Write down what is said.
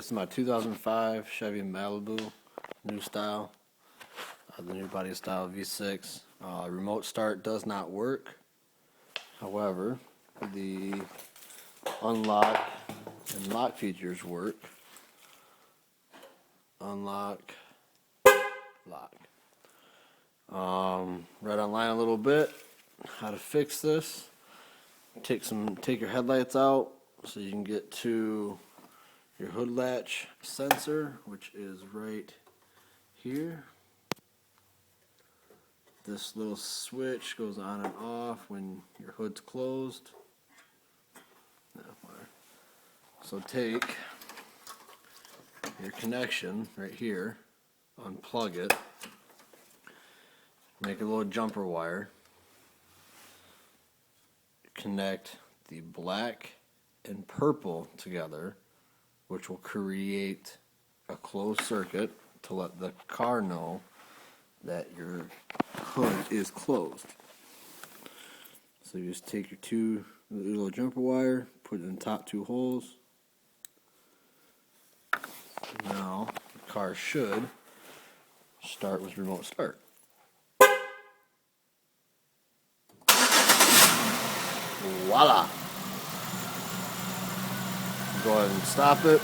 This is my 2005 Chevy Malibu, new style, the new body style V6. Remote start does not work. However, the unlock and lock features work. Unlock, lock. Read online a little bit how to fix this. Take your headlights out so you can get to your hood latch sensor, which is right here. This little switch goes on and off when your hood's closed. So take your connection right here, unplug it, make a little jumper wire, connect the black and purple together, which will create a closed circuit to let the car know that your hood is closed. So you just take your little jumper wire, put it in the top two holes. Now the car should start with remote start. Voila! Go ahead and stop it.